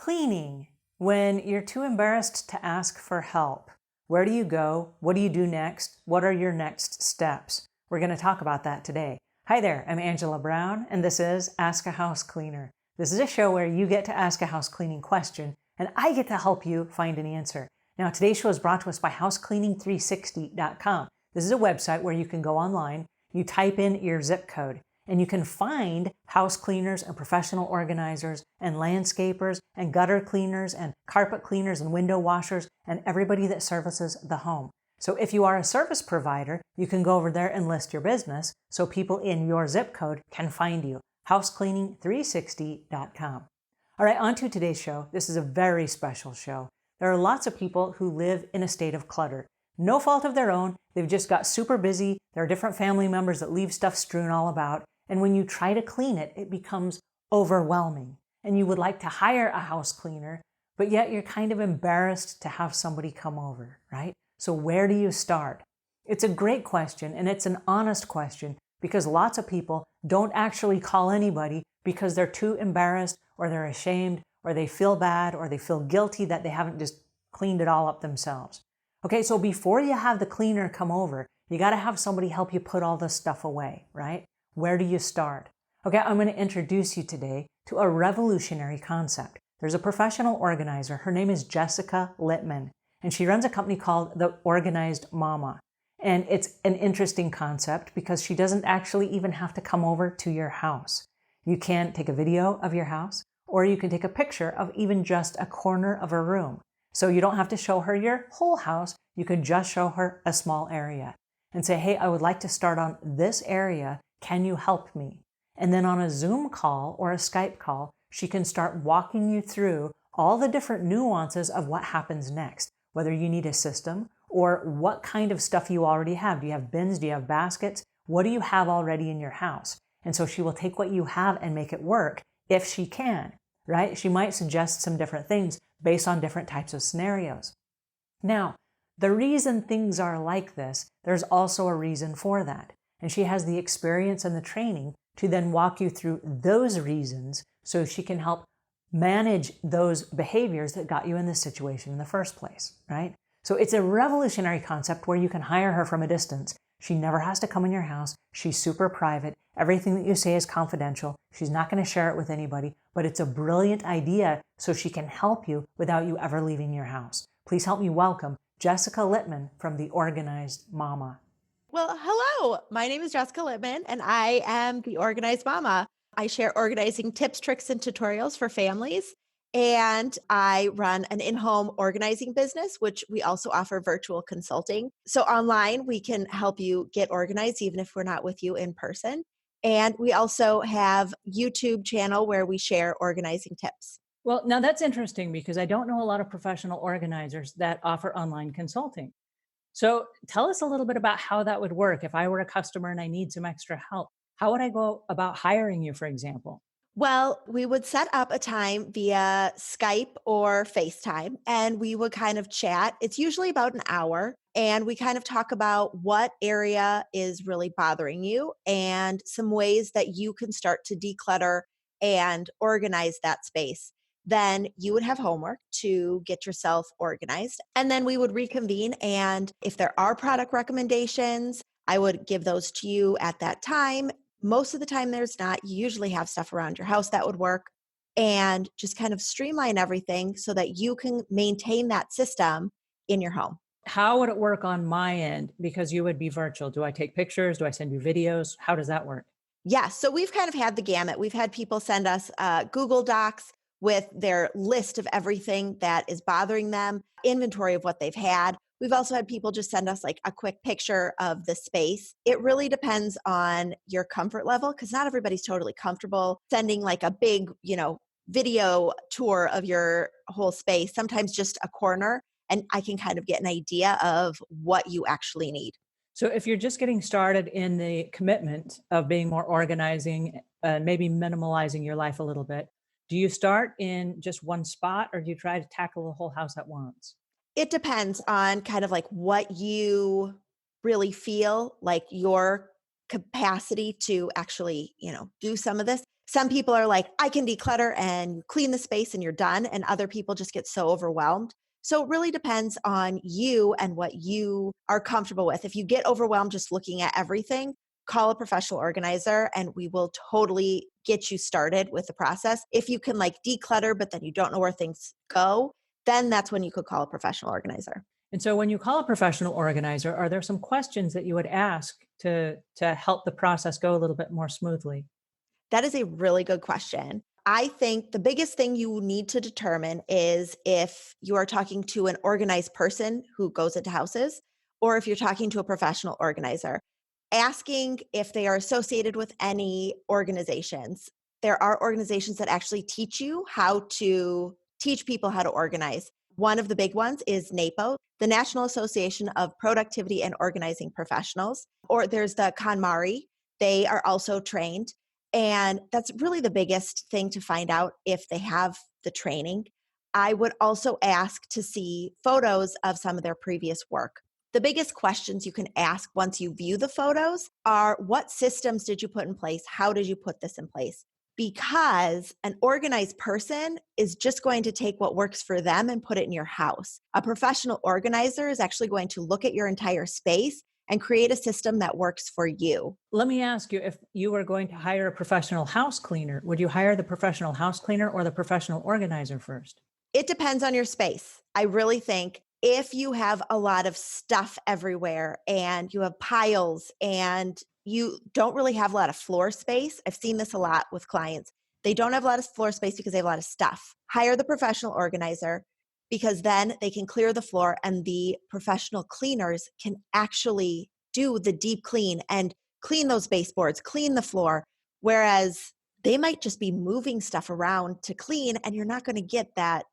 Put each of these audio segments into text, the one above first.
Cleaning, when you're too embarrassed to ask for help. Where do you go? What do you do next? What are your next steps? We're going to talk about that today. Hi there, I'm Angela Brown, and this is Ask a House Cleaner. This is a show where you get to ask a house cleaning question, and I get to help you find an answer. Now, today's show is brought to us by housecleaning360.com. This is a website where you can go online, you type in your zip code, and you can find house cleaners and professional organizers and landscapers and gutter cleaners and carpet cleaners and window washers and everybody that services the home. So if you are a service provider, you can go over there and list your business so people in your zip code can find you. housecleaning360.com. All right, on to today's show. This is a very special show. There are lots of people who live in a state of clutter. No fault of their own. They've just got super busy. There are different family members that leave stuff strewn all about. And when you try to clean it, it becomes overwhelming. And you would like to hire a house cleaner, but yet you're kind of embarrassed to have somebody come over, right? So where do you start? It's a great question, and it's an honest question, because lots of people don't actually call anybody because they're too embarrassed, or they're ashamed, or they feel bad, or they feel guilty that they haven't just cleaned it all up themselves. Okay, so before you have the cleaner come over, you got to have somebody help you put all this stuff away, right? Where do you start? Okay, I'm going to introduce you today to a revolutionary concept. There's a professional organizer. Her name is Jessica Litman, and she runs a company called The Organized Mama. And it's an interesting concept because she doesn't actually even have to come over to your house. You can take a video of your house, or you can take a picture of even just a corner of a room. So you don't have to show her your whole house. You could just show her a small area and say, hey, I would like to start on this area. Can you help me? And then on a Zoom call or a Skype call, she can start walking you through all the different nuances of what happens next, whether you need a system or what kind of stuff you already have. Do you have bins? Do you have baskets? What do you have already in your house? And so she will take what you have and make it work if she can, right? She might suggest some different things based on different types of scenarios. Now, the reason things are like this, there's also a reason for that. And she has the experience and the training to then walk you through those reasons so she can help manage those behaviors that got you in this situation in the first place, right? So it's a revolutionary concept where you can hire her from a distance. She never has to come in your house. She's super private. Everything that you say is confidential. She's not going to share it with anybody, but it's a brilliant idea so she can help you without you ever leaving your house. Please help me welcome Jessica Litman from The Organized Mama. Well, hello. My name is Jessica Litman, and I am the Organized Mama. I share organizing tips, tricks, and tutorials for families. And I run an in-home organizing business, which we also offer virtual consulting. So online, we can help you get organized, even if we're not with you in person. And we also have YouTube channel where we share organizing tips. Well, now that's interesting because I don't know a lot of professional organizers that offer online consulting. So tell us a little bit about how that would work. If I were a customer and I need some extra help, how would I go about hiring you, for example? Well, we would set up a time via Skype or FaceTime, and we would kind of chat. It's usually about an hour, and we kind of talk about what area is really bothering you and some ways that you can start to declutter and organize that space. Then you would have homework to get yourself organized. And then we would reconvene. And if there are product recommendations, I would give those to you at that time. Most of the time, there's not. You usually have stuff around your house that would work, and just kind of streamline everything so that you can maintain that system in your home. How would it work on my end? Because you would be virtual. Do I take pictures? Do I send you videos? How does that work? Yeah, so we've kind of had the gamut. We've had people send us Google Docs with their list of everything that is bothering them, inventory of what they've had. We've also had people just send us like a quick picture of the space. It really depends on your comfort level because not everybody's totally comfortable sending like a big, video tour of your whole space, sometimes just a corner. And I can kind of get an idea of what you actually need. So if you're just getting started in the commitment of being more organizing and maybe minimalizing your life a little bit, do you start in just one spot or do you try to tackle the whole house at once? It depends on kind of like what you really feel like your capacity to actually, do some of this. Some people are like, I can declutter and clean the space and you're done. And other people just get so overwhelmed. So it really depends on you and what you are comfortable with. If you get overwhelmed just looking at everything, call a professional organizer and we will totally get you started with the process. If you can like declutter, but then you don't know where things go, then that's when you could call a professional organizer. And so when you call a professional organizer, are there some questions that you would ask to help the process go a little bit more smoothly? That is a really good question. I think the biggest thing you need to determine is if you are talking to an organized person who goes into houses, or if you're talking to a professional organizer. Asking if they are associated with any organizations. There are organizations that actually teach you how to teach people how to organize. One of the big ones is NAPO, the National Association of Productivity and Organizing Professionals, or there's the KonMari. They are also trained. And that's really the biggest thing to find out if they have the training. I would also ask to see photos of some of their previous work. The biggest questions you can ask once you view the photos are, what systems did you put in place? How did you put this in place? Because an organized person is just going to take what works for them and put it in your house. A professional organizer is actually going to look at your entire space and create a system that works for you. Let me ask you, if you were going to hire a professional house cleaner, would you hire the professional house cleaner or the professional organizer first? It depends on your space. I really think if you have a lot of stuff everywhere and you have piles and you don't really have a lot of floor space, I've seen this a lot with clients. They don't have a lot of floor space because they have a lot of stuff. Hire the professional organizer because then they can clear the floor and the professional cleaners can actually do the deep clean and clean those baseboards, clean the floor. Whereas they might just be moving stuff around to clean and you're not going to get that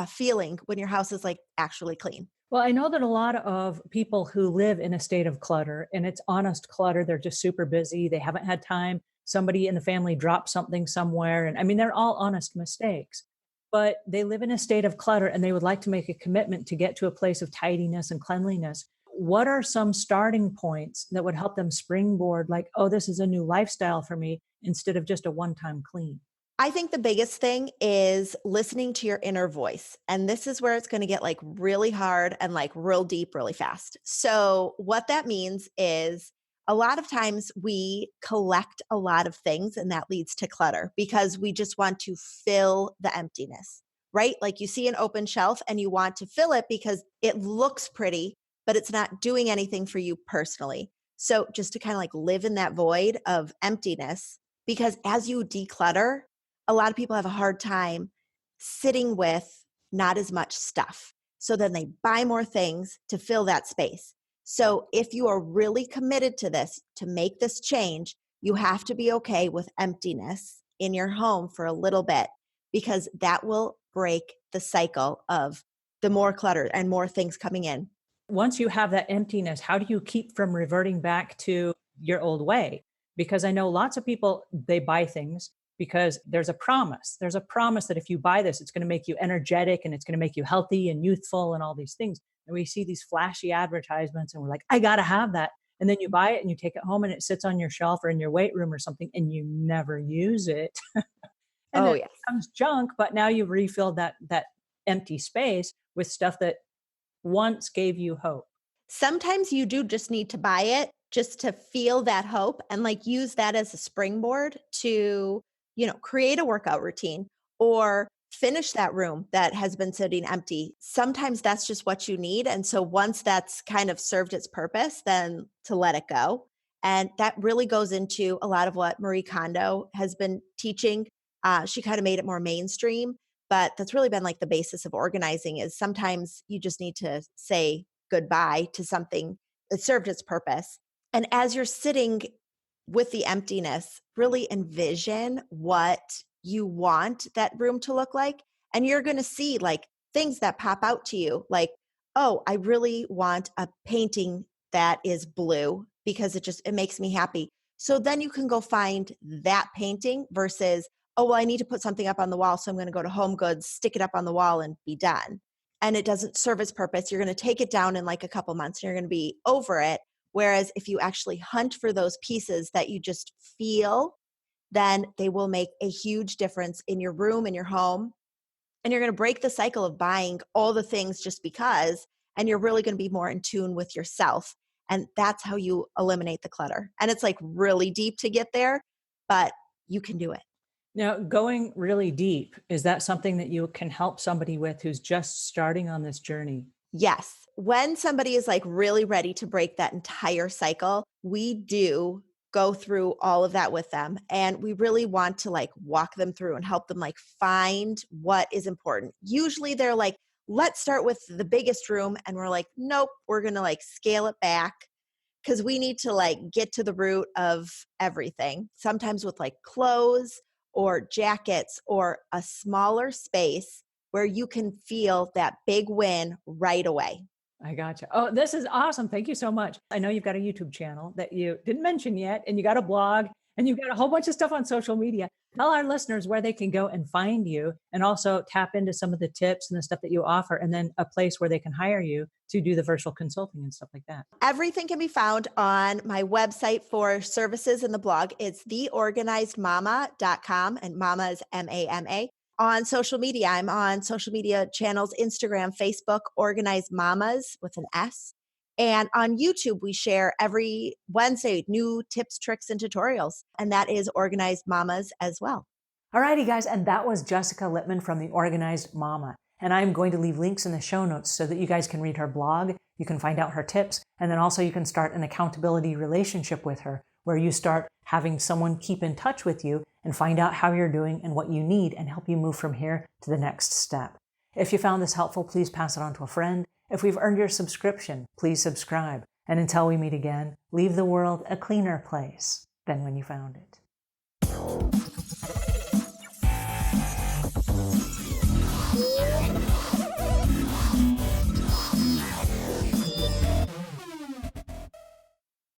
feeling when your house is like actually clean. Well, I know that a lot of people who live in a state of clutter, and it's honest clutter, they're just super busy. They haven't had time. Somebody in the family dropped something somewhere. And I mean, they're all honest mistakes, but they live in a state of clutter and they would like to make a commitment to get to a place of tidiness and cleanliness. What are some starting points that would help them springboard, like, oh, this is a new lifestyle for me instead of just a one time clean? I think the biggest thing is listening to your inner voice. And this is where it's going to get like really hard and like real deep really fast. So, what that means is a lot of times we collect a lot of things and that leads to clutter because we just want to fill the emptiness, right? Like you see an open shelf and you want to fill it because it looks pretty, but it's not doing anything for you personally. So, just to kind of like live in that void of emptiness, because as you declutter, a lot of people have a hard time sitting with not as much stuff. So then they buy more things to fill that space. So if you are really committed to this, to make this change, you have to be okay with emptiness in your home for a little bit because that will break the cycle of the more clutter and more things coming in. Once you have that emptiness, how do you keep from reverting back to your old way? Because I know lots of people, they buy things because there's a promise. There's a promise that if you buy this, it's going to make you energetic and it's going to make you healthy and youthful and all these things. And we see these flashy advertisements and we're like, I got to have that. And then you buy it and you take it home and it sits on your shelf or in your weight room or something and you never use it. And Oh, then it yes. becomes junk, but now you've refilled that empty space with stuff that once gave you hope. Sometimes you do just need to buy it just to feel that hope and like use that as a springboard to, create a workout routine or finish that room that has been sitting empty. Sometimes that's just what you need. And so once that's kind of served its purpose, then to let it go. And that really goes into a lot of what Marie Kondo has been teaching. She kind of made it more mainstream, but that's really been like the basis of organizing is sometimes you just need to say goodbye to something that served its purpose. And as you're sitting with the emptiness, really envision what you want that room to look like. And you're going to see like things that pop out to you, like, oh, I really want a painting that is blue because it makes me happy. So then you can go find that painting versus, oh, well, I need to put something up on the wall. So I'm going to go to Home Goods, stick it up on the wall and be done. And it doesn't serve its purpose. You're going to take it down in like a couple months and you're going to be over it. Whereas if you actually hunt for those pieces that you just feel then they will make a huge difference in your room, in your home. And you're going to break the cycle of buying all the things just because, and you're really going to be more in tune with yourself. And that's how you eliminate the clutter. And it's like really deep to get there, but you can do it. Now, going really deep, is that something that you can help somebody with who's just starting on this journey? Yes. When somebody is like really ready to break that entire cycle, we do go through all of that with them. And we really want to like walk them through and help them like find what is important. Usually they're like, let's start with the biggest room. And we're like, nope, we're going to like scale it back because we need to like get to the root of everything. Sometimes with like clothes or jackets or a smaller space where you can feel that big win right away. I gotcha. Oh, this is awesome. Thank you so much. I know you've got a YouTube channel that you didn't mention yet, and you got a blog, and you've got a whole bunch of stuff on social media. Tell our listeners where they can go and find you, and also tap into some of the tips and the stuff that you offer, and then a place where they can hire you to do the virtual consulting and stuff like that. Everything can be found on my website for services in the blog. It's theorganizedmama.com, and mama is MAMA. On social media, I'm on social media channels, Instagram, Facebook, Organized Mamas with an S. And on YouTube, we share every Wednesday new tips, tricks, and tutorials. And that is Organized Mamas as well. Alrighty, guys. And that was Jessica Litman from The Organized Mama. And I'm going to leave links in the show notes so that you guys can read her blog, you can find out her tips, and then also you can start an accountability relationship with her where you start having someone keep in touch with you and find out how you're doing and what you need and help you move from here to the next step. If you found this helpful, please pass it on to a friend. If we've earned your subscription, please subscribe. And until we meet again, leave the world a cleaner place than when you found it.